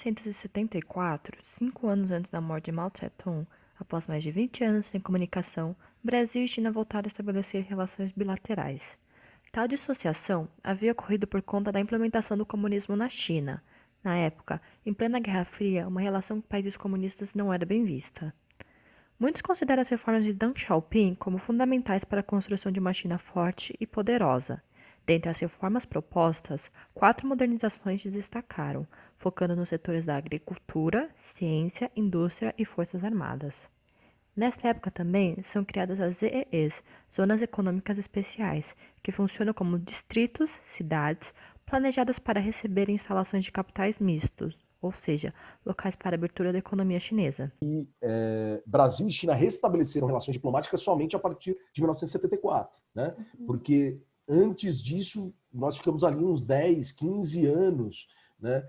1974, 5 anos antes da morte de Mao Tse-tung, após mais de 20 anos sem comunicação, Brasil e China voltaram a estabelecer relações bilaterais. Tal dissociação havia ocorrido por conta da implementação do comunismo na China. Na época, em plena Guerra Fria, uma relação com países comunistas não era bem vista. Muitos consideram as reformas de Deng Xiaoping como fundamentais para a construção de uma China forte e poderosa. Dentre as reformas propostas, 4 modernizações se destacaram, focando nos setores da agricultura, ciência, indústria e forças armadas. Nesta época também são criadas as ZEEs, Zonas Econômicas Especiais, que funcionam como distritos, cidades, planejadas para receber instalações de capitais mistos, ou seja, locais para a abertura da economia chinesa. Brasil e China restabeleceram relações diplomáticas somente a partir de 1974, né? Porque antes disso, nós ficamos ali uns 10, 15 anos, né,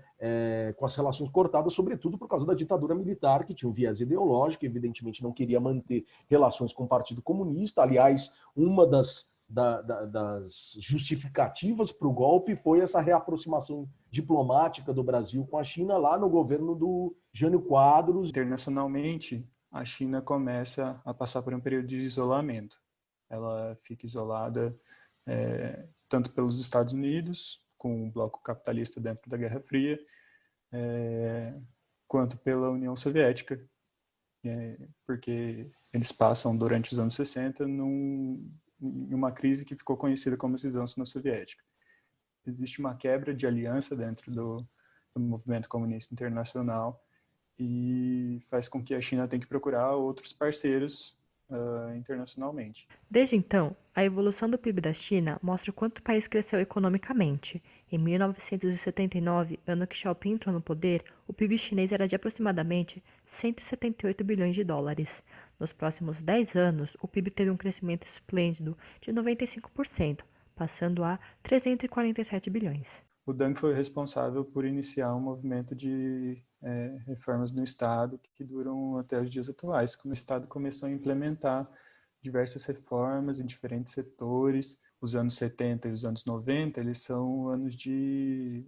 com as relações cortadas, sobretudo por causa da ditadura militar, que tinha um viés ideológico, evidentemente não queria manter relações com o Partido Comunista. Aliás, uma das justificativas para o golpe foi essa reaproximação diplomática do Brasil com a China lá no governo do Jânio Quadros. Internacionalmente, a China começa a passar por um período de isolamento. Ela fica isolada tanto pelos Estados Unidos, com o bloco capitalista dentro da Guerra Fria, quanto pela União Soviética, porque eles passam durante os anos 60 em uma crise que ficou conhecida como cisão sino-soviética. Existe uma quebra de aliança dentro do movimento comunista internacional e faz com que a China tenha que procurar outros parceiros internacionalmente. Desde então, a evolução do PIB da China mostra o quanto o país cresceu economicamente. Em 1979, ano que Xiaoping entrou no poder, o PIB chinês era de aproximadamente 178 bilhões de dólares. Nos próximos 10 anos, o PIB teve um crescimento esplêndido de 95%, passando a 347 bilhões. O Deng foi responsável por iniciar um movimento de reformas no Estado que duram até os dias atuais, como o Estado começou a implementar diversas reformas em diferentes setores. Os anos 70 e os anos 90, eles são anos de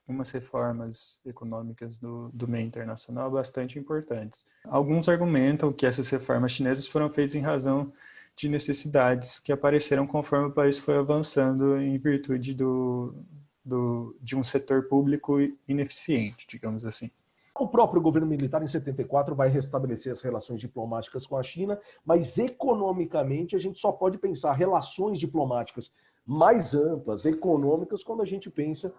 umas reformas econômicas do meio internacional bastante importantes. Alguns argumentam que essas reformas chinesas foram feitas em razão de necessidades que apareceram conforme o país foi avançando em virtude de um setor público ineficiente, digamos assim. O próprio governo militar, em 74, vai restabelecer as relações diplomáticas com a China, mas economicamente a gente só pode pensar relações diplomáticas mais amplas, econômicas, quando a gente pensa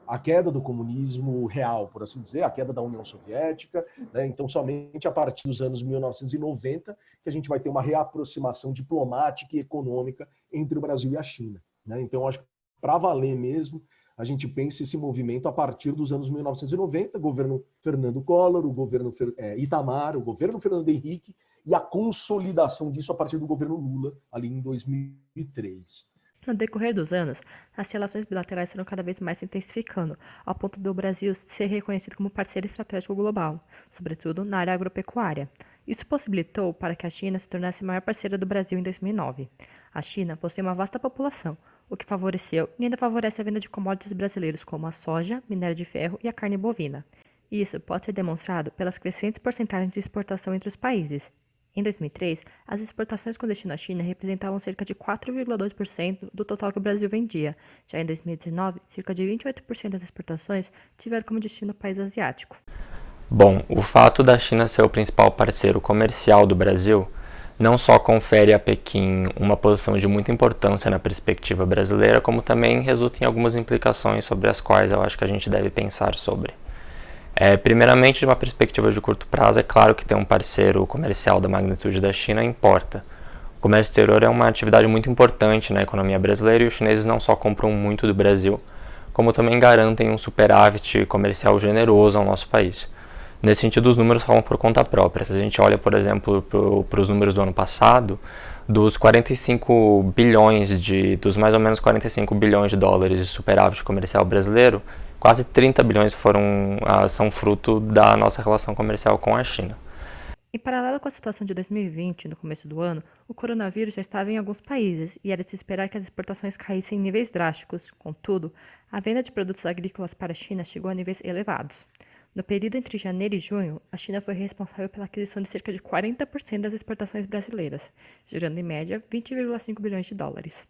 a queda do comunismo real, por assim dizer, a queda da União Soviética, né? Então, somente a partir dos anos 1990 que a gente vai ter uma reaproximação diplomática e econômica entre o Brasil e a China, né? Então, acho que para valer mesmo, a gente pensa esse movimento a partir dos anos 1990, governo Fernando Collor, o governo Itamar, o governo Fernando Henrique, e a consolidação disso a partir do governo Lula, ali em 2003. No decorrer dos anos, as relações bilaterais foram cada vez mais se intensificando, ao ponto do Brasil ser reconhecido como parceiro estratégico global, sobretudo na área agropecuária. Isso possibilitou para que a China se tornasse a maior parceira do Brasil em 2009. A China possui uma vasta população, o que favoreceu e ainda favorece a venda de commodities brasileiros como a soja, minério de ferro e a carne bovina. Isso pode ser demonstrado pelas crescentes porcentagens de exportação entre os países. Em 2003, as exportações com destino à China representavam cerca de 4,2% do total que o Brasil vendia. Já em 2019, cerca de 28% das exportações tiveram como destino o país asiático. Bom, o fato da China ser o principal parceiro comercial do Brasil não só confere a Pequim uma posição de muita importância na perspectiva brasileira, como também resulta em algumas implicações sobre as quais eu acho que a gente deve pensar sobre. Primeiramente, de uma perspectiva de curto prazo, é claro que ter um parceiro comercial da magnitude da China importa. O comércio exterior é uma atividade muito importante na economia brasileira e os chineses não só compram muito do Brasil, como também garantem um superávit comercial generoso ao nosso país. Nesse sentido, os números falam por conta própria. Se a gente olha, por exemplo, para os números do ano passado, dos mais ou menos 45 bilhões de dólares de superávit comercial brasileiro, quase 30 bilhões são fruto da nossa relação comercial com a China. Em paralelo com a situação de 2020, no começo do ano, o coronavírus já estava em alguns países e era de se esperar que as exportações caíssem em níveis drásticos. Contudo, a venda de produtos agrícolas para a China chegou a níveis elevados. No período entre janeiro e junho, a China foi responsável pela aquisição de cerca de 40% das exportações brasileiras, gerando em média 20,5 bilhões de dólares.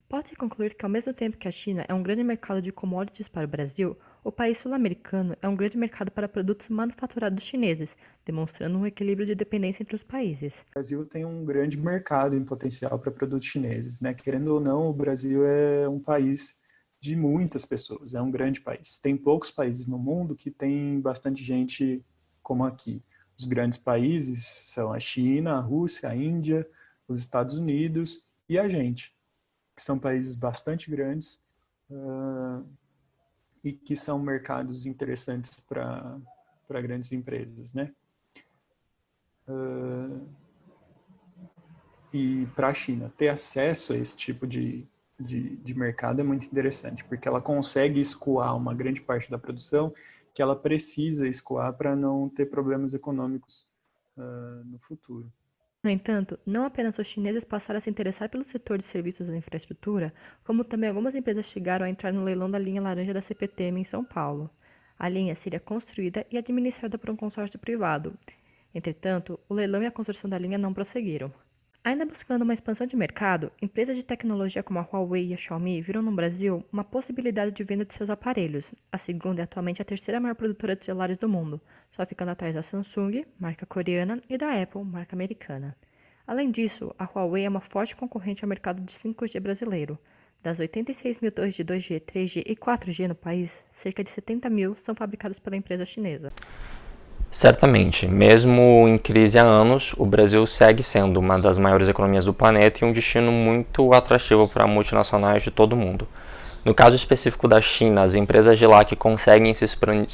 Pode-se concluir que, ao mesmo tempo que a China é um grande mercado de commodities para o Brasil, o país sul-americano é um grande mercado para produtos manufaturados chineses, demonstrando um equilíbrio de dependência entre os países. O Brasil tem um grande mercado em potencial para produtos chineses, né? Querendo ou não, o Brasil é um país de muitas pessoas, é um grande país. Tem poucos países no mundo que tem bastante gente como aqui. Os grandes países são a China, a Rússia, a Índia, os Estados Unidos e a gente, que são países bastante grandes e que são mercados interessantes para grandes empresas, né? E para a China ter acesso a esse tipo de mercado é muito interessante, porque ela consegue escoar uma grande parte da produção que ela precisa escoar para não ter problemas econômicos no futuro. No entanto, não apenas os chineses passaram a se interessar pelo setor de serviços da infraestrutura, como também algumas empresas chegaram a entrar no leilão da linha laranja da CPTM em São Paulo. A linha seria construída e administrada por um consórcio privado. Entretanto, o leilão e a construção da linha não prosseguiram. Ainda buscando uma expansão de mercado, empresas de tecnologia como a Huawei e a Xiaomi viram no Brasil uma possibilidade de venda de seus aparelhos. A segunda é atualmente a terceira maior produtora de celulares do mundo, só ficando atrás da Samsung, marca coreana, e da Apple, marca americana. Além disso, a Huawei é uma forte concorrente ao mercado de 5G brasileiro. Das 86 mil torres de 2G, 3G e 4G no país, cerca de 70 mil são fabricadas pela empresa chinesa. Certamente, mesmo em crise há anos, o Brasil segue sendo uma das maiores economias do planeta e um destino muito atrativo para multinacionais de todo o mundo. No caso específico da China, as empresas de lá que conseguem se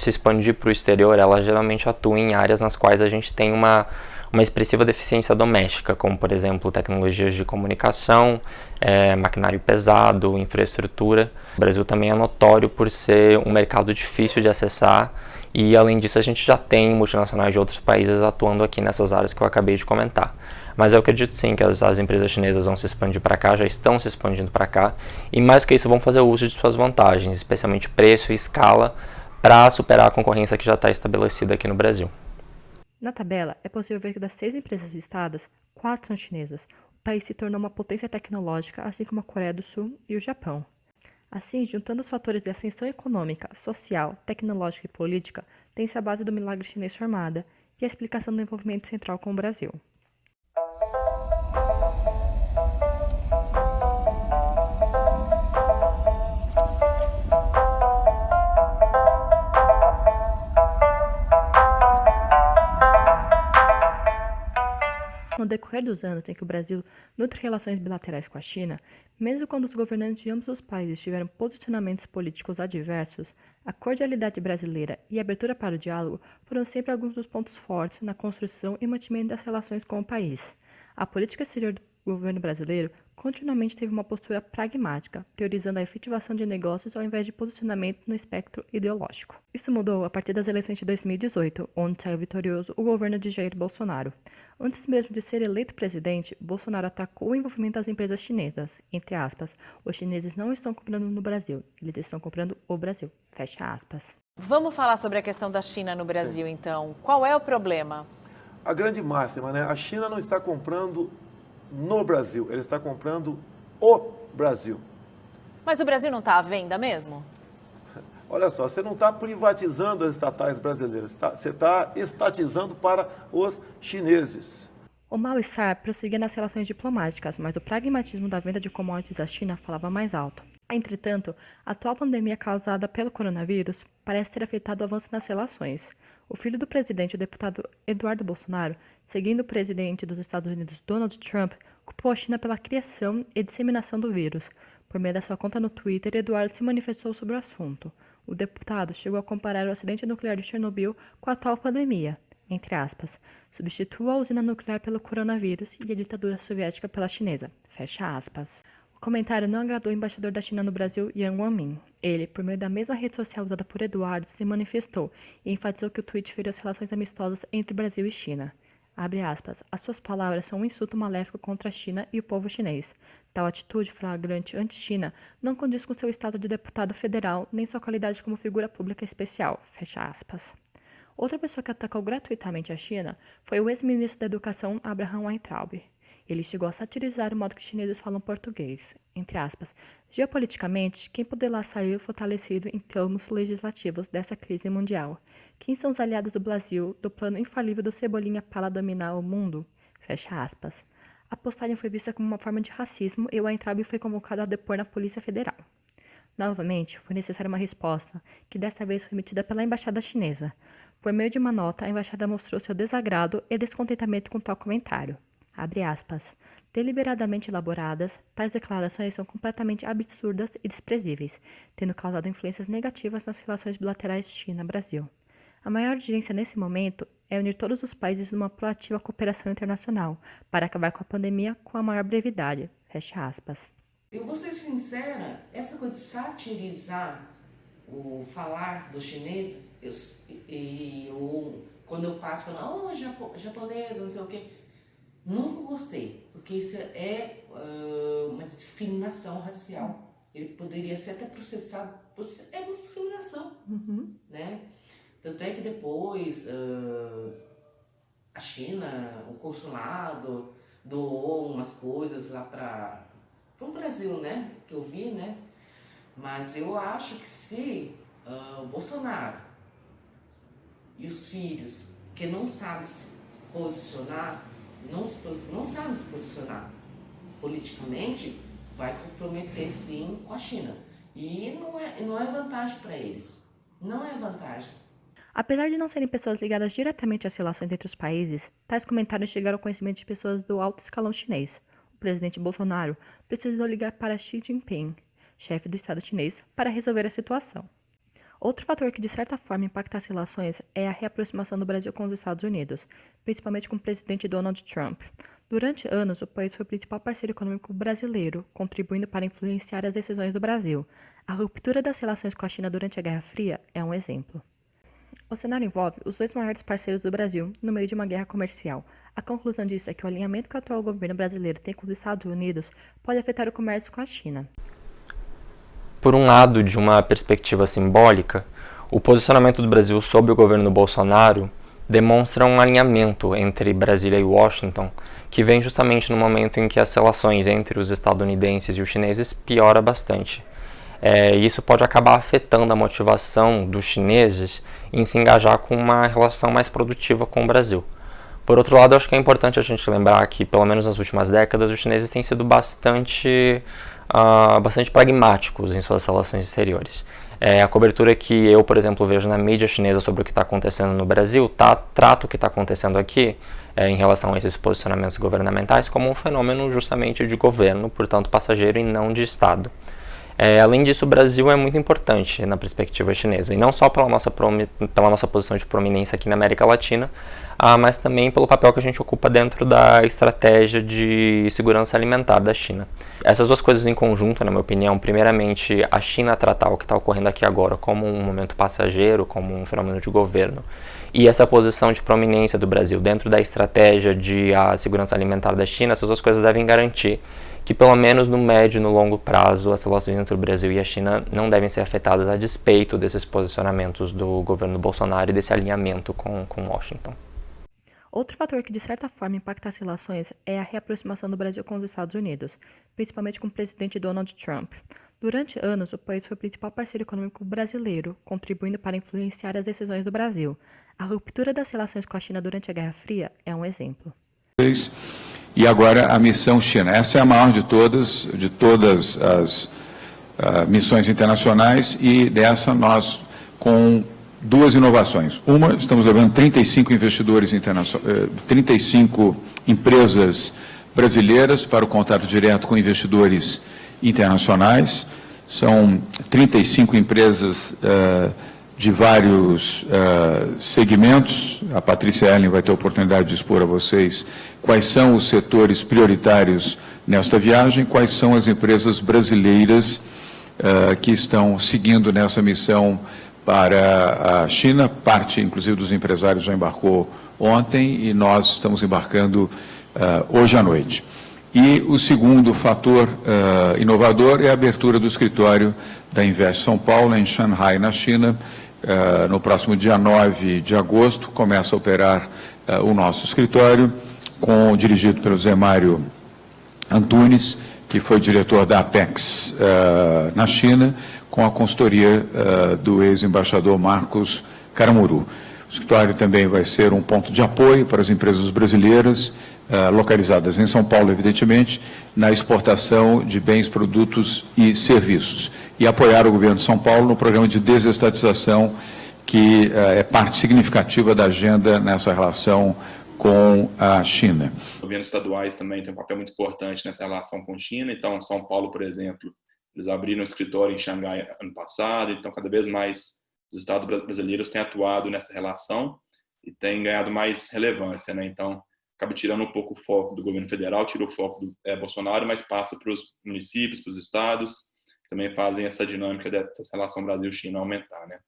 expandir para o exterior, elas geralmente atuam em áreas nas quais a gente tem uma expressiva deficiência doméstica, como, por exemplo, tecnologias de comunicação, maquinário pesado, infraestrutura. O Brasil também é notório por ser um mercado difícil de acessar e, além disso, a gente já tem multinacionais de outros países atuando aqui nessas áreas que eu acabei de comentar. Mas eu acredito sim que as empresas chinesas vão se expandir para cá, já estão se expandindo para cá, e mais que isso vão fazer uso de suas vantagens, especialmente preço e escala, para superar a concorrência que já está estabelecida aqui no Brasil. Na tabela, é possível ver que das 6 empresas listadas, 4 são chinesas. O país se tornou uma potência tecnológica, assim como a Coreia do Sul e o Japão. Assim, juntando os fatores de ascensão econômica, social, tecnológica e política, tem-se a base do milagre chinês formada e a explicação do envolvimento central com o Brasil. No decorrer dos anos em que o Brasil nutre relações bilaterais com a China, mesmo quando os governantes de ambos os países tiveram posicionamentos políticos adversos, a cordialidade brasileira e a abertura para o diálogo foram sempre alguns dos pontos fortes na construção e mantimento das relações com o país. A política exterior do governo brasileiro continuamente teve uma postura pragmática, priorizando a efetivação de negócios ao invés de posicionamento no espectro ideológico. Isso mudou a partir das eleições de 2018, onde saiu vitorioso o governo de Jair Bolsonaro. Antes mesmo de ser eleito presidente, Bolsonaro atacou o envolvimento das empresas chinesas. Entre aspas, os chineses não estão comprando no Brasil, eles estão comprando o Brasil. Fecha aspas. Vamos falar sobre a questão da China no Brasil, Sim. Então. Qual é o problema? A grande máxima, né? A China não está comprando no Brasil, ele está comprando o Brasil. Mas o Brasil não está à venda mesmo? Olha só, você não está privatizando as estatais brasileiras, você está estatizando para os chineses. O mal-estar prosseguia nas relações diplomáticas, mas o pragmatismo da venda de commodities à China falava mais alto. Entretanto, a atual pandemia causada pelo coronavírus parece ter afetado o avanço nas relações. O filho do presidente, o deputado Eduardo Bolsonaro, seguindo o presidente dos Estados Unidos, Donald Trump, culpou a China pela criação e disseminação do vírus. Por meio da sua conta no Twitter, Eduardo se manifestou sobre o assunto. O deputado chegou a comparar o acidente nuclear de Chernobyl com a atual pandemia. Entre aspas, substitua a usina nuclear pelo coronavírus e a ditadura soviética pela chinesa. Fecha aspas. O comentário não agradou o embaixador da China no Brasil, Yang Wanmin. Ele, por meio da mesma rede social usada por Eduardo, se manifestou e enfatizou que o tweet feriu as relações amistosas entre Brasil e China. Abre aspas. As suas palavras são um insulto maléfico contra a China e o povo chinês. Tal atitude flagrante anti-China não condiz com seu estado de deputado federal nem sua qualidade como figura pública especial. Fecha aspas. Outra pessoa que atacou gratuitamente a China foi o ex-ministro da Educação Abraham Weintraub. Ele chegou a satirizar o modo que os chineses falam português. Entre aspas, geopoliticamente, quem poderá sair fortalecido em termos legislativos dessa crise mundial? Quem são os aliados do Brasil do plano infalível do Cebolinha para dominar o mundo? Fecha aspas. A postagem foi vista como uma forma de racismo e o Weintraub foi convocado a depor na Polícia Federal. Novamente, foi necessária uma resposta, que desta vez foi emitida pela Embaixada Chinesa. Por meio de uma nota, a Embaixada mostrou seu desagrado e descontentamento com tal comentário. Abre aspas. Deliberadamente elaboradas, tais declarações são completamente absurdas e desprezíveis, tendo causado influências negativas nas relações bilaterais China-Brasil. A maior urgência nesse momento é unir todos os países numa proativa cooperação internacional para acabar com a pandemia com a maior brevidade. Fecha aspas. Eu vou ser sincera, essa coisa de satirizar o falar do chinês, quando eu passo falando, japonês, não sei o quê, nunca gostei, porque isso é uma discriminação racial. Ele poderia ser até processado, é uma discriminação, né? Tanto é que depois a China, o consulado, doou umas coisas lá para o Brasil, né? Que eu vi, né? Mas eu acho que se o Bolsonaro e os filhos, que não sabem se posicionar, não sabem se posicionar politicamente, vai comprometer sim com a China. E não é vantagem para eles. Não é vantagem. Apesar de não serem pessoas ligadas diretamente às relações entre os países, tais comentários chegaram ao conhecimento de pessoas do alto escalão chinês. O presidente Bolsonaro precisou ligar para Xi Jinping, chefe do Estado chinês, para resolver a situação. Outro fator que de certa forma impacta as relações é a reaproximação do Brasil com os Estados Unidos, principalmente com o presidente Donald Trump. Durante anos, o país foi o principal parceiro econômico brasileiro, contribuindo para influenciar as decisões do Brasil. A ruptura das relações com a China durante a Guerra Fria é um exemplo. O cenário envolve os dois maiores parceiros do Brasil no meio de uma guerra comercial. A conclusão disso é que o alinhamento que o atual governo brasileiro tem com os Estados Unidos pode afetar o comércio com a China. Por um lado, de uma perspectiva simbólica, o posicionamento do Brasil sob o governo Bolsonaro demonstra um alinhamento entre Brasília e Washington, que vem justamente no momento em que as relações entre os estadunidenses e os chineses piora bastante. Isso pode acabar afetando a motivação dos chineses em se engajar com uma relação mais produtiva com o Brasil. Por outro lado, acho que é importante a gente lembrar que, pelo menos nas últimas décadas, os chineses têm sido bastante pragmáticos em suas relações exteriores. A cobertura que eu, por exemplo, vejo na mídia chinesa sobre o que está acontecendo no Brasil trata o que está acontecendo aqui em relação a esses posicionamentos governamentais como um fenômeno justamente de governo, portanto passageiro e não de Estado. Além disso, o Brasil é muito importante na perspectiva chinesa, e não só pela nossa posição de prominência aqui na América Latina, mas também pelo papel que a gente ocupa dentro da estratégia de segurança alimentar da China. Essas duas coisas em conjunto, na minha opinião, primeiramente a China tratar o que está ocorrendo aqui agora como um momento passageiro, como um fenômeno de governo, e essa posição de prominência do Brasil dentro da estratégia de segurança alimentar da China, essas duas coisas devem garantir que pelo menos no médio e no longo prazo as relações entre o Brasil e a China não devem ser afetadas a despeito desses posicionamentos do governo Bolsonaro e desse alinhamento com Washington. Outro fator que de certa forma impacta as relações é a reaproximação do Brasil com os Estados Unidos, principalmente com o presidente Donald Trump. Durante anos, o país foi o principal parceiro econômico brasileiro, contribuindo para influenciar as decisões do Brasil. A ruptura das relações com a China durante a Guerra Fria é um exemplo. E agora a missão China. Essa é a maior de todas as missões internacionais, e dessa nós com duas inovações. Uma, estamos levando 35 investidores internacionais, 35 empresas brasileiras para o contato direto com investidores internacionais. São 35 empresas de vários segmentos. A Patrícia Ellen vai ter a oportunidade de expor a vocês quais são os setores prioritários nesta viagem, quais são as empresas brasileiras que estão seguindo nessa missão para a China. Parte, inclusive, dos empresários já embarcou ontem e nós estamos embarcando hoje à noite. E o segundo fator inovador é a abertura do escritório da Invest São Paulo, em Shanghai, na China. No próximo dia 9 de agosto, começa a operar o nosso escritório, dirigido pelo Zé Mário Antunes, que foi diretor da Apex na China, com a consultoria do ex-embaixador Marcos Caramuru. O escritório também vai ser um ponto de apoio para as empresas brasileiras, localizadas em São Paulo, evidentemente, na exportação de bens, produtos e serviços. E apoiar o governo de São Paulo no programa de desestatização, que é parte significativa da agenda nessa relação com a China. Os governos estaduais também têm um papel muito importante nessa relação com a China. Então, São Paulo, por exemplo, eles abriram um escritório em Xangai ano passado. Então, cada vez mais os estados brasileiros têm atuado nessa relação e têm ganhado mais relevância, né? Então, acaba tirando um pouco o foco do governo federal, tira o foco do Bolsonaro, mas passa para os municípios, para os estados, que também fazem essa dinâmica dessa relação Brasil-China aumentar, né?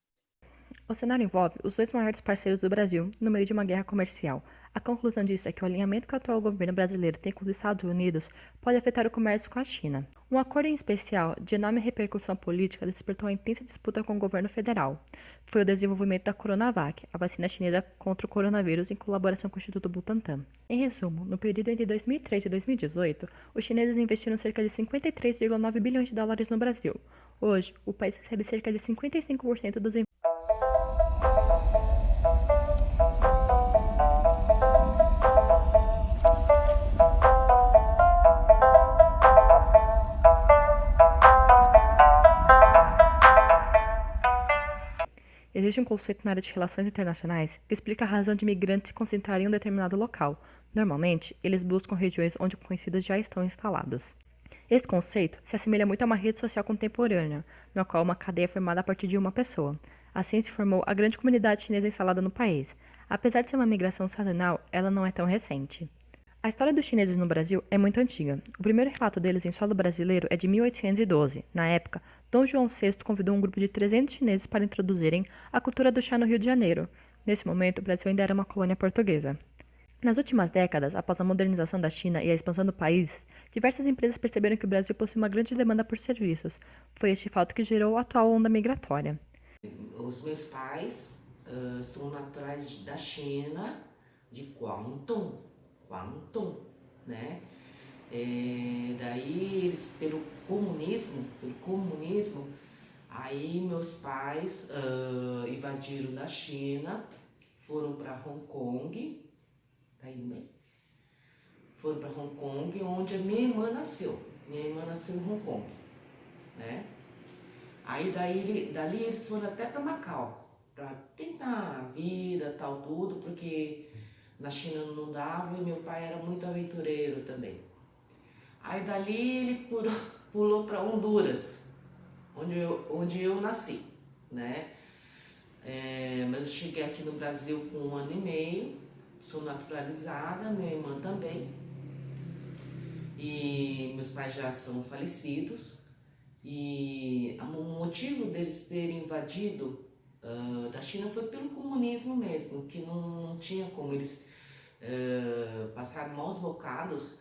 O cenário envolve os dois maiores parceiros do Brasil no meio de uma guerra comercial. A conclusão disso é que o alinhamento que o atual governo brasileiro tem com os Estados Unidos pode afetar o comércio com a China. Um acordo em especial, de enorme repercussão política, despertou a intensa disputa com o governo federal. Foi o desenvolvimento da Coronavac, a vacina chinesa contra o coronavírus, em colaboração com o Instituto Butantan. Em resumo, no período entre 2003 e 2018, os chineses investiram cerca de 53,9 bilhões de dólares no Brasil. Hoje, o país recebe cerca de 55% dos investimentos. Existe um conceito na área de relações internacionais que explica a razão de imigrantes se concentrarem em um determinado local. Normalmente, eles buscam regiões onde conhecidos já estão instalados. Esse conceito se assemelha muito a uma rede social contemporânea, na qual uma cadeia é formada a partir de uma pessoa. Assim se formou a grande comunidade chinesa instalada no país. Apesar de ser uma migração sazonal, ela não é tão recente. A história dos chineses no Brasil é muito antiga. O primeiro relato deles em solo brasileiro é de 1812. Na época, Dom João VI convidou um grupo de 300 chineses para introduzirem a cultura do chá no Rio de Janeiro. Nesse momento, o Brasil ainda era uma colônia portuguesa. Nas últimas décadas, após a modernização da China e a expansão do país, diversas empresas perceberam que o Brasil possui uma grande demanda por serviços. Foi este fato que gerou a atual onda migratória. Os meus pais são naturais da China, de Guangdong, né? Daí eles, pelo comunismo, aí meus pais invadiram da China, foram para Hong Kong, tá aí bem? Foram para Hong Kong, onde a minha irmã nasceu. Minha irmã nasceu em Hong Kong, né? Aí dali eles foram até para Macau, para tentar a vida, tal, tudo, porque na China não dava e meu pai era muito aventureiro também. Aí dali ele pulou para Honduras, onde eu nasci, né? Mas eu cheguei aqui no Brasil com 1 ano e meio, sou naturalizada, minha irmã também. E meus pais já são falecidos. E o motivo deles terem invadido da China foi pelo comunismo mesmo, que não tinha como eles passaram maus bocados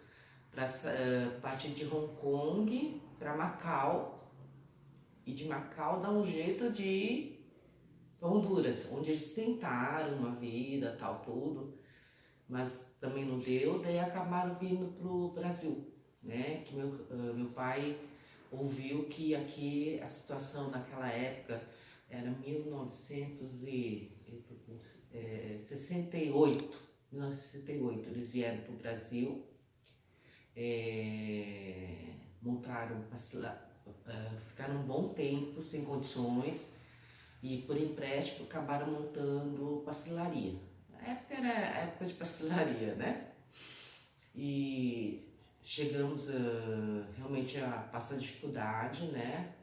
para partir de Hong Kong para Macau, e de Macau dar um jeito de ir para Honduras, onde eles tentaram uma vida, tal, tudo, mas também não deu, daí acabaram vindo pro Brasil, né? Que meu pai ouviu que aqui a situação naquela época era 1968, eles vieram para o Brasil, montaram, ficaram um bom tempo sem condições e por empréstimo acabaram montando pastelaria. Na época era a época de pastelaria, né? E chegamos realmente a passar dificuldade, né?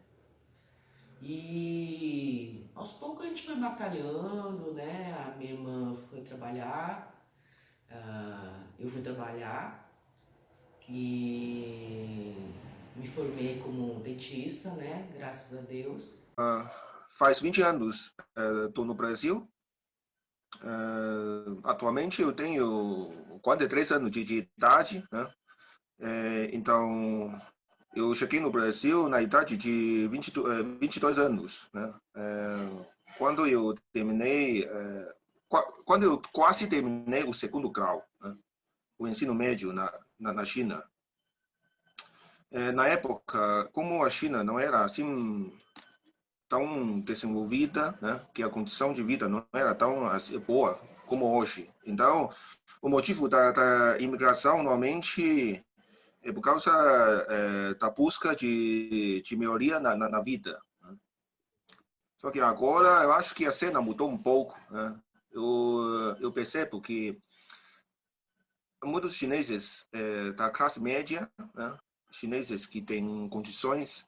E aos poucos a gente foi batalhando, né? A minha irmã foi trabalhar, eu fui trabalhar e me formei como dentista, né? Graças a Deus. Faz 20 anos estou no Brasil. Atualmente eu tenho 43 anos de idade, né? Então, eu cheguei no Brasil na idade de 22 anos, né? Quando eu terminei, quando eu quase terminei o segundo grau, né? O ensino médio na China. Na época, como a China não era assim tão desenvolvida, né? Que a condição de vida não era tão assim, boa como hoje. Então, o motivo da imigração normalmente é por causa da busca de melhoria na vida. Né? Só que agora eu acho que a cena mudou um pouco. Né? Eu percebo que muitos chineses da classe média, né? Chineses que têm condições,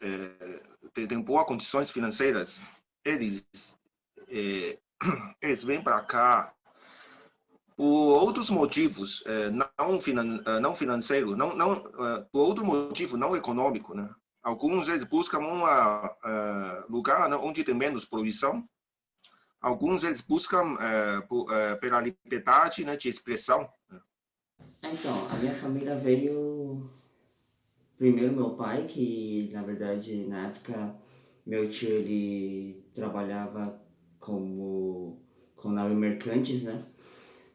têm boas condições financeiras, eles vêm para cá por outros motivos, não financeiro, por outro motivo não econômico, né? Alguns eles buscam um lugar, né, onde tem menos poluição. Alguns eles buscam pela liberdade, né, de expressão. Então, a minha família veio primeiro meu pai, que na verdade na época meu tio ele trabalhava com nave mercantes, né?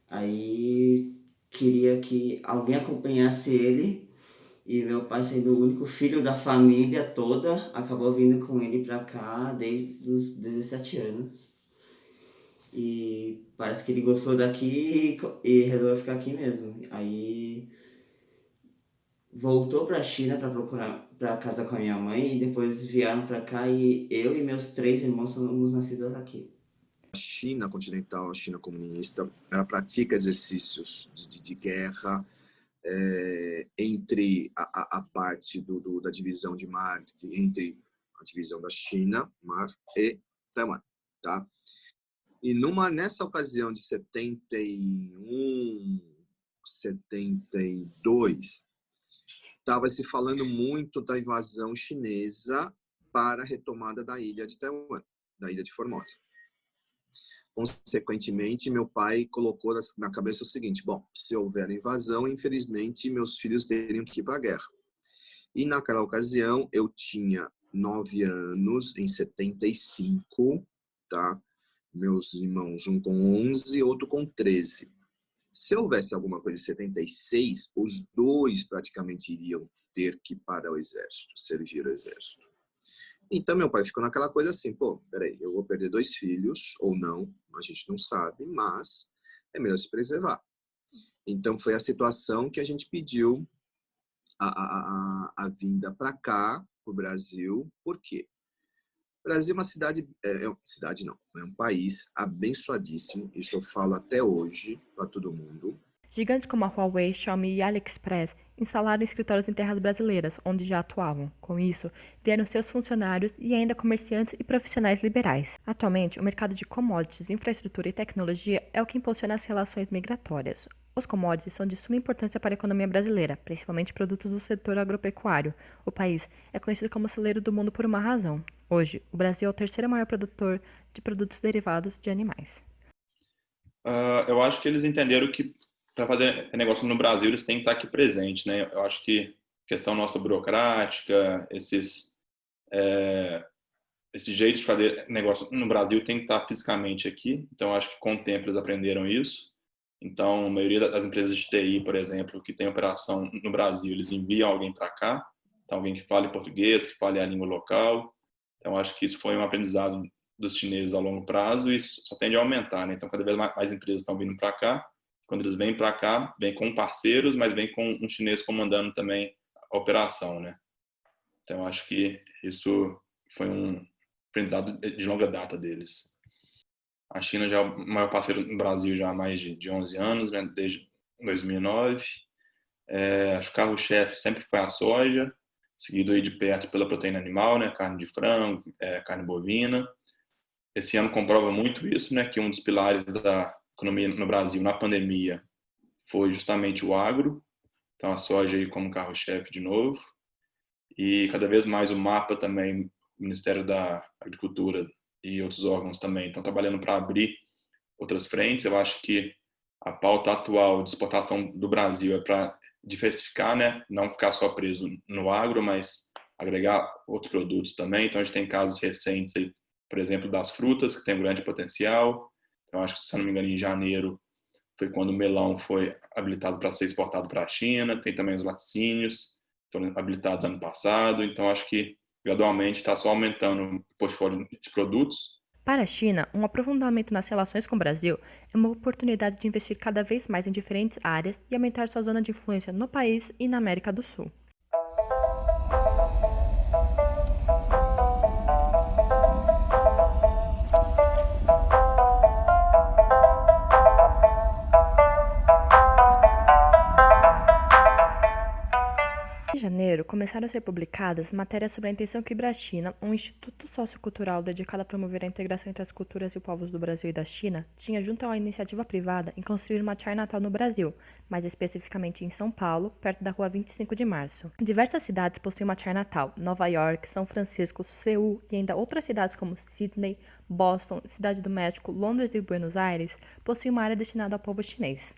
Aí queria que alguém acompanhasse ele e meu pai, sendo o único filho da família toda, acabou vindo com ele pra cá desde os 17 anos. E parece que ele gostou daqui e resolveu ficar aqui mesmo. Aí voltou pra China pra procurar pra casa com a minha mãe e depois vieram pra cá e eu e meus 3 irmãos somos nascidos aqui. A China continental, a China comunista, ela pratica exercícios de guerra entre a parte da divisão de mar, entre a divisão da China, mar, e Taiwan, tá? E nessa ocasião de 71, 72, estava se falando muito da invasão chinesa para a retomada da ilha de Taiwan, da ilha de Formosa. Consequentemente, meu pai colocou na cabeça o seguinte: bom, se houver invasão, infelizmente, meus filhos teriam que ir para a guerra. E naquela ocasião, eu tinha 9 anos, em 75, tá? Meus irmãos, um com 11 e outro com 13. Se houvesse alguma coisa em 76, os dois praticamente iriam ter que ir para o exército, servir o exército. Então, meu pai ficou naquela coisa assim, pô, peraí, eu vou perder 2 filhos, ou não, a gente não sabe, mas é melhor se preservar. Então, foi a situação que a gente pediu a vinda para cá, para o Brasil. Por quê? O Brasil é uma cidade, cidade não, é um país abençoadíssimo, isso eu falo até hoje para todo mundo. Gigantes como a Huawei, Xiaomi e AliExpress instalaram escritórios em terras brasileiras, onde já atuavam. Com isso, vieram seus funcionários e ainda comerciantes e profissionais liberais. Atualmente, o mercado de commodities, infraestrutura e tecnologia é o que impulsiona as relações migratórias. Os commodities são de suma importância para a economia brasileira, principalmente produtos do setor agropecuário. O país é conhecido como celeiro do mundo por uma razão. Hoje, o Brasil é o terceiro maior produtor de produtos derivados de animais. Eu acho que eles entenderam que para fazer negócio no Brasil eles têm que estar aqui presente, né? Eu acho que questão nossa burocrática, esse jeito de fazer negócio no Brasil tem que estar fisicamente aqui. Então eu acho que com o tempo eles aprenderam isso. Então a maioria das empresas de TI, por exemplo, que tem operação no Brasil, eles enviam alguém para cá, então alguém que fale português, que fale a língua local. Então acho que isso foi um aprendizado dos chineses a longo prazo e isso só tende a aumentar, né? Então cada vez mais empresas estão vindo para cá. Quando eles vêm para cá, vêm com parceiros, mas vêm com um chinês comandando também a operação, né? Então, acho que isso foi um aprendizado de longa data deles. A China já é o maior parceiro no Brasil já há mais de 11 anos, né? Desde 2009. Acho que o carro-chefe sempre foi a soja, seguido aí de perto pela proteína animal, né? Carne de frango, carne bovina. Esse ano comprova muito isso, né? Que um dos pilares da economia no Brasil na pandemia foi justamente o agro, então a soja aí como carro-chefe de novo, e cada vez mais o MAPA também, o Ministério da Agricultura e outros órgãos também estão trabalhando para abrir outras frentes. Eu acho que a pauta atual de exportação do Brasil é para diversificar, né? Não ficar só preso no agro, mas agregar outros produtos também. Então, a gente tem casos recentes, aí, por exemplo, das frutas, que tem um grande potencial. Então, acho que, se eu não me engano, em janeiro foi quando o melão foi habilitado para ser exportado para a China. Tem também os laticínios, foram habilitados ano passado. Então, acho que, gradualmente, está só aumentando o portfólio de produtos. Para a China, um aprofundamento nas relações com o Brasil é uma oportunidade de investir cada vez mais em diferentes áreas e aumentar sua zona de influência no país e na América do Sul. Em janeiro, começaram a ser publicadas matérias sobre a intenção que Ibrachina, um instituto sociocultural dedicado a promover a integração entre as culturas e os povos do Brasil e da China, tinha junto a uma iniciativa privada em construir uma Chinatown no Brasil, mais especificamente em São Paulo, perto da rua 25 de Março. Diversas cidades possuem uma Chinatown: Nova York, São Francisco, Seul e ainda outras cidades como Sydney, Boston, Cidade do México, Londres e Buenos Aires possuem uma área destinada ao povo chinês.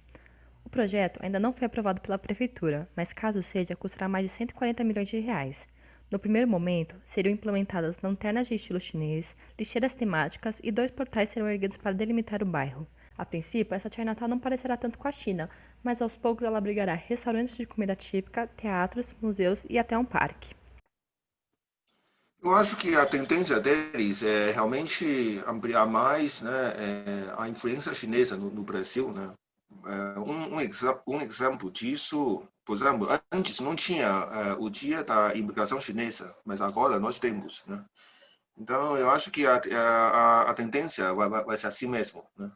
O projeto ainda não foi aprovado pela prefeitura, mas caso seja, custará mais de 140 milhões de reais. No primeiro momento, seriam implementadas lanternas de estilo chinês, lixeiras temáticas e 2 portais serão erguidos para delimitar o bairro. A princípio, essa Chinatown não parecerá tanto com a China, mas aos poucos ela abrigará restaurantes de comida típica, teatros, museus e até um parque. Eu acho que a tendência deles é realmente ampliar mais, né, a influência chinesa no Brasil, né? Um exemplo disso, por exemplo, antes não tinha o dia da imigração chinesa, mas agora nós temos, né? Então, eu acho que a tendência vai ser assim mesmo, né?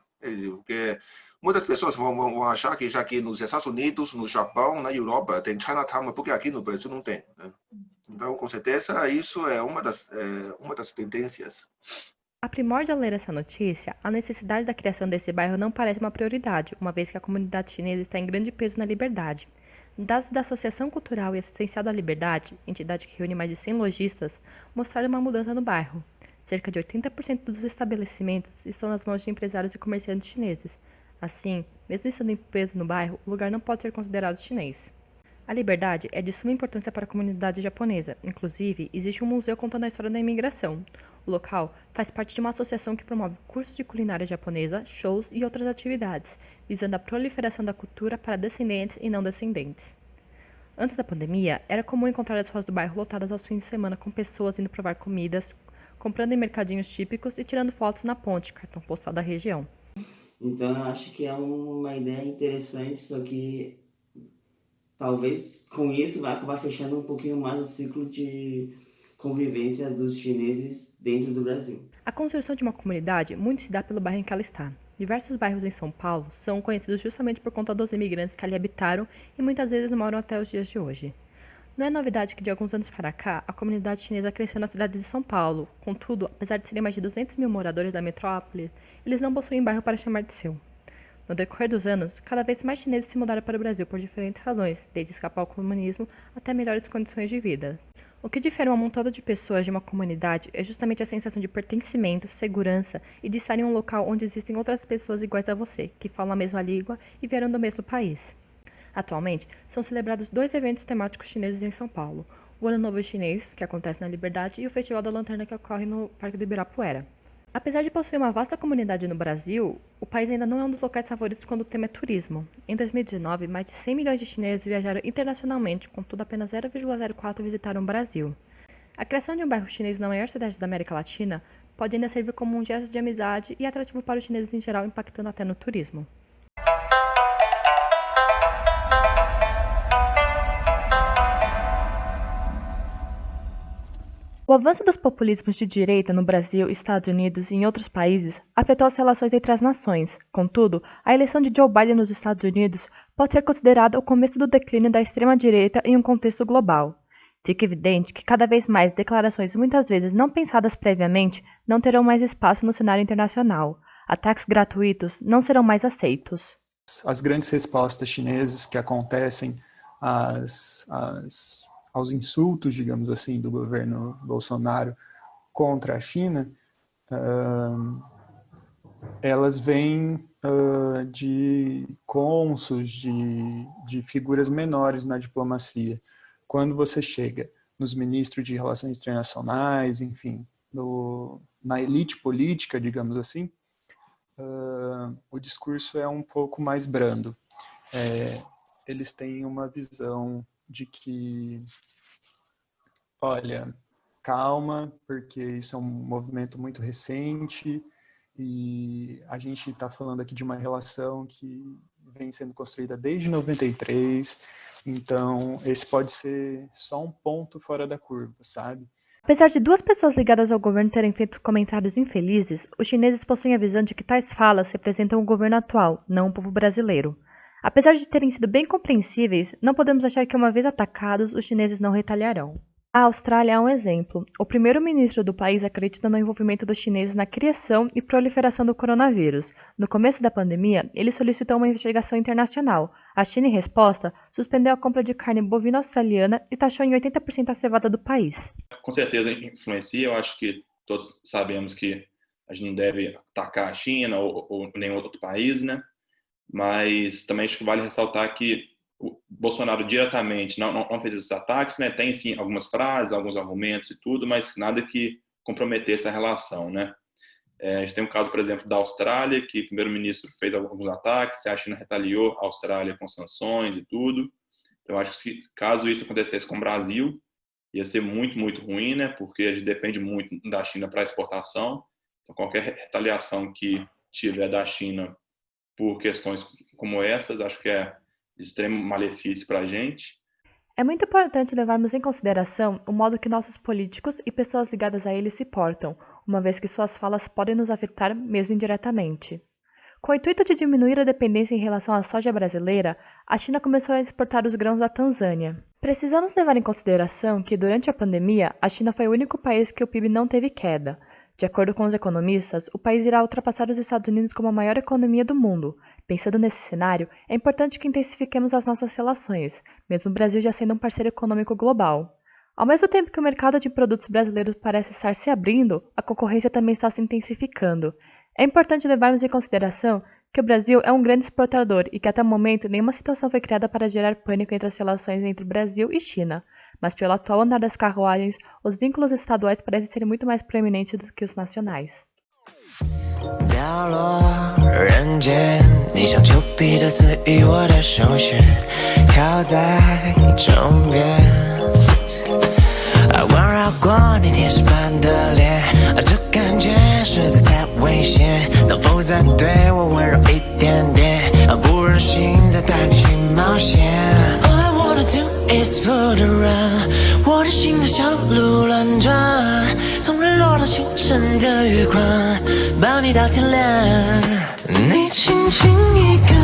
Porque muitas pessoas vão achar que já que nos Estados Unidos, no Japão, na Europa tem Chinatown, porque aqui no Brasil não tem, né? Então, com certeza, isso é uma das tendências. Aprimor ao ler essa notícia, a necessidade da criação desse bairro não parece uma prioridade, uma vez que a comunidade chinesa está em grande peso na Liberdade. Dados da Associação Cultural e Assistencial da Liberdade, entidade que reúne mais de 100 lojistas, mostraram uma mudança no bairro. Cerca de 80% dos estabelecimentos estão nas mãos de empresários e comerciantes chineses. Assim, mesmo estando em peso no bairro, o lugar não pode ser considerado chinês. A Liberdade é de suma importância para a comunidade japonesa. Inclusive, existe um museu contando a história da imigração. O local faz parte de uma associação que promove cursos de culinária japonesa, shows e outras atividades, visando a proliferação da cultura para descendentes e não descendentes. Antes da pandemia, era comum encontrar as ruas do bairro lotadas aos fins de semana com pessoas indo provar comidas, comprando em mercadinhos típicos e tirando fotos na ponte, cartão postal da região. Então eu acho que é uma ideia interessante, só que talvez com isso vai acabar fechando um pouquinho mais o ciclo de convivência dos chineses dentro do Brasil. A construção de uma comunidade muito se dá pelo bairro em que ela está. Diversos bairros em São Paulo são conhecidos justamente por conta dos imigrantes que ali habitaram e muitas vezes moram até os dias de hoje. Não é novidade que de alguns anos para cá, a comunidade chinesa cresceu na cidade de São Paulo. Contudo, apesar de serem mais de 200 mil moradores da metrópole, eles não possuem bairro para chamar de seu. No decorrer dos anos, cada vez mais chineses se mudaram para o Brasil por diferentes razões, desde escapar ao comunismo até melhores condições de vida. O que difere um amontoado de pessoas de uma comunidade é justamente a sensação de pertencimento, segurança e de estar em um local onde existem outras pessoas iguais a você, que falam a mesma língua e vieram do mesmo país. Atualmente, são celebrados 2 eventos temáticos chineses em São Paulo: o Ano Novo Chinês, que acontece na Liberdade, e o Festival da Lanterna, que ocorre no Parque do Ibirapuera. Apesar de possuir uma vasta comunidade no Brasil, o país ainda não é um dos locais favoritos quando o tema é turismo. Em 2019, mais de 100 milhões de chineses viajaram internacionalmente, contudo apenas 0,04 visitaram o Brasil. A criação de um bairro chinês na maior cidade da América Latina pode ainda servir como um gesto de amizade e atrativo para os chineses em geral, impactando até no turismo. O avanço dos populismos de direita no Brasil, Estados Unidos e em outros países afetou as relações entre as nações. Contudo, a eleição de Joe Biden nos Estados Unidos pode ser considerada o começo do declínio da extrema-direita em um contexto global. Fica evidente que cada vez mais declarações muitas vezes não pensadas previamente não terão mais espaço no cenário internacional. Ataques gratuitos não serão mais aceitos. As grandes respostas chinesas que acontecem aos insultos, digamos assim, do governo Bolsonaro contra a China, elas vêm de cônsuls, de figuras menores na diplomacia. Quando você chega nos ministros de relações internacionais, enfim, na elite política, digamos assim, o discurso é um pouco mais brando. Eles têm uma visão de que, olha, calma, porque isso é um movimento muito recente e a gente está falando aqui de uma relação que vem sendo construída desde 93, então esse pode ser só um ponto fora da curva, sabe? Apesar de duas pessoas ligadas ao governo terem feito comentários infelizes, os chineses possuem a visão de que tais falas representam o governo atual, não o povo brasileiro. Apesar de terem sido bem compreensíveis, não podemos achar que uma vez atacados, os chineses não retaliarão. A Austrália é um exemplo. O primeiro-ministro do país acredita no envolvimento dos chineses na criação e proliferação do coronavírus. No começo da pandemia, ele solicitou uma investigação internacional. A China, em resposta, suspendeu a compra de carne bovina australiana e taxou em 80% a cevada do país. Com certeza influencia. Eu acho que todos sabemos que a gente não deve atacar a China ou nenhum outro país, né? Mas também acho que vale ressaltar que o Bolsonaro diretamente não fez esses ataques, né? Tem sim algumas frases, alguns argumentos e tudo, mas nada que comprometesse a relação, né? A gente tem um caso, por exemplo, da Austrália, que o primeiro-ministro fez alguns ataques, a China retaliou a Austrália com sanções e tudo. Então, acho que caso isso acontecesse com o Brasil, ia ser muito, muito ruim, né? Porque a gente depende muito da China para exportação. Então, qualquer retaliação que tiver da China por questões como essas, acho que é de extremo malefício para a gente. É muito importante levarmos em consideração o modo que nossos políticos e pessoas ligadas a eles se portam, uma vez que suas falas podem nos afetar mesmo indiretamente. Com o intuito de diminuir a dependência em relação à soja brasileira, a China começou a exportar os grãos da Tanzânia. Precisamos levar em consideração que, durante a pandemia, a China foi o único país que o PIB não teve queda. De acordo com os economistas, o país irá ultrapassar os Estados Unidos como a maior economia do mundo. Pensando nesse cenário, é importante que intensifiquemos as nossas relações, mesmo o Brasil já sendo um parceiro econômico global. Ao mesmo tempo que o mercado de produtos brasileiros parece estar se abrindo, a concorrência também está se intensificando. É importante levarmos em consideração que o Brasil é um grande exportador e que até o momento nenhuma situação foi criada para gerar pânico entre as relações entre Brasil e China. Mas pelo atual andar das carruagens, os vínculos estaduais parecem ser muito mais proeminentes do que os nacionais. 掉落人间，你像丘比特赐予我的手心，靠在枕边，环绕过你天使般的脸，这感觉实在太危险，能否再对我温柔一点点，不忍心再带你去冒险。All I wanna do is put it around，我的心在小鹿乱转，从日落到清晨的月光，抱你到天亮，你轻轻一个